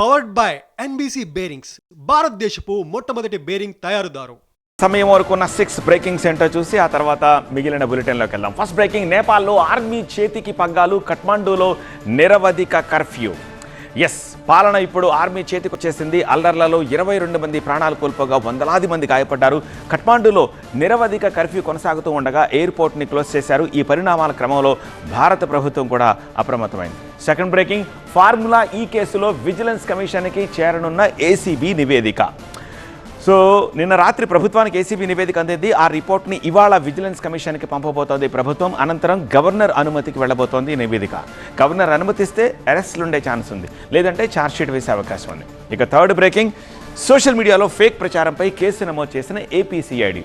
Powered by NBC bearings, భారతదేశపు మొట్టమొదటి bearing తయారుదారు. సమయం వరకు ఉన్న 6 బ్రేకింగ్ సెంటర్ చూసి ఆ తర్వాత మిగిలిన బులెటిన్లోకి వెళ్దాం. ఫస్ట్ బ్రేకింగ్, నేపాల్లో ఆర్మీ చేతికి పగ్గాలు, కఠ్మండూలో నిరవధిక కర్ఫ్యూ. ఎస్, పాలన ఇప్పుడు ఆర్మీ చేతికి వచ్చేసింది. అల్లర్లలో 22 మంది ప్రాణాలు కోల్పోగా వందలాది మంది గాయపడ్డారు. కఠ్మండూలో నిరవధిక కర్ఫ్యూ కొనసాగుతూ ఉండగా ఎయిర్పోర్ట్ని క్లోజ్ చేశారు. ఈ పరిణామాల క్రమంలో భారత ప్రభుత్వం కూడా అప్రమత్తమైంది. సెకండ్ బ్రేకింగ్, ఫార్ములా ఈ కేసులో విజిలెన్స్ కమిషన్కి చేరనున్న ఏసీబీ నివేదిక. సో నిన్న రాత్రి ప్రభుత్వానికి ఏసీబీ నివేదిక అందింది. ఆ రిపోర్ట్ని ఇవాళ విజిలెన్స్ కమిషన్కి పంపబోతోంది ప్రభుత్వం. అనంతరం గవర్నర్ అనుమతికి వెళ్ళబోతోంది నివేదిక. గవర్నర్ అనుమతిస్తే అరెస్టులు ఉండే ఛాన్స్ ఉంది, లేదంటే ఛార్జ్షీట్ వేసే అవకాశం ఉంది. ఇక థర్డ్ బ్రేకింగ్, సోషల్ మీడియాలో ఫేక్ ప్రచారంపై కేసు నమోదు చేసిన ఏపీసీఐడి.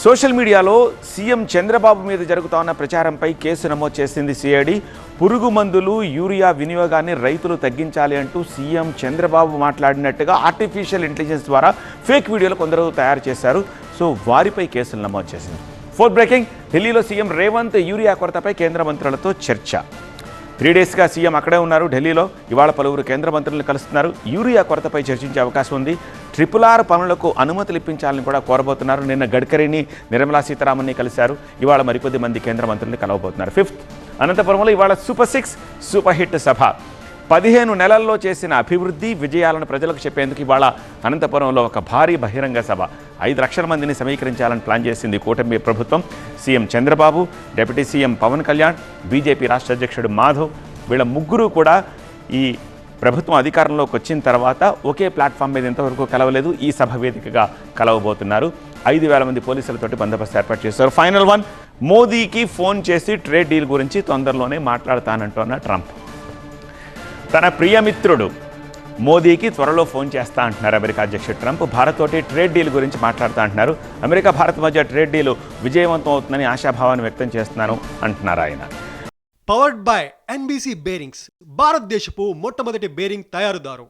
సోషల్ మీడియాలో సీఎం చంద్రబాబు మీద జరుగుతున్న ప్రచారంపై కేసు నమోదు చేసింది సిఐడి. పురుగు మందులు, యూరియా వినియోగాన్ని రైతులు తగ్గించాలి అంటూ సీఎం చంద్రబాబు మాట్లాడినట్టుగా ఆర్టిఫిషియల్ ఇంటెలిజెన్స్ ద్వారా ఫేక్ వీడియోలు కొందరు తయారు చేశారు. సో వారిపై కేసులు నమోదు చేసింది. ఫోర్త్ బ్రేకింగ్, ఢిల్లీలో సీఎం రేవంత్ యూరియా కొరతపై కేంద్ర మంత్రులతో చర్చ. 3 డేస్గా సీఎం అక్కడే ఉన్నారు ఢిల్లీలో. ఇవాళ పలువురు కేంద్ర మంత్రులను కలుస్తున్నారు. యూరియా కొరతపై చర్చించే అవకాశం ఉంది. RRR పనులకు అనుమతులు ఇప్పించాలని కూడా కోరబోతున్నారు. నిన్న గడ్కరీని, నిర్మలా సీతారామన్ని కలిశారు. ఇవాళ మరికొద్ది మంది కేంద్ర మంత్రుల్ని కలవబోతున్నారు. ఫిఫ్త్, అనంతపురంలో ఇవాళ సూపర్ 6 సూపర్ హిట్ సభ. 15 నెలల్లో చేసిన అభివృద్ధి విజయాలను ప్రజలకు చెప్పేందుకు ఇవాళ అనంతపురంలో ఒక భారీ బహిరంగ సభ. 5 లక్షల మందిని సమీకరించాలని ప్లాన్ చేసింది కూటమి ప్రభుత్వం. CM Chandrababu, deputy CM Pawan Kalyan, BJP రాష్ట్ర అధ్యక్షుడు మాధవ్, వీళ్ళ ముగ్గురు కూడా ఈ ప్రభుత్వం అధికారంలోకి వచ్చిన తర్వాత ఒకే ప్లాట్ఫామ్ మీద ఇంతవరకు కలవలేదు. ఈ సభ వేదికగా కలవబోతున్నారు. 5,000 మంది పోలీసులతోటి బందోబస్తు ఏర్పాటు చేశారు. ఫైనల్ వన్, మోదీకి ఫోన్ చేసి ట్రేడ్ డీల్ గురించి తొందరలోనే మాట్లాడతానంటున్న ట్రంప్. తన ప్రియమిత్రుడు మోదీకి త్వరలో ఫోన్ చేస్తా అంటున్నారు అమెరికా అధ్యక్షుడు ట్రంప్. భారత్ తోటి ట్రేడ్ డీల్ గురించి మాట్లాడుతూ అంటున్నారు. అమెరికా భారత్ మధ్య ట్రేడ్ డీల్ విజయవంతం అవుతుందని ఆశాభావాన్ని వ్యక్తం చేస్తున్నాను అంటున్నారు ఆయన. పవర్డ్ బై ఎన్బీసీ బేరింగ్స్, భారతదేశపు మొట్టమొదటి బేరింగ్ తయారుదారు.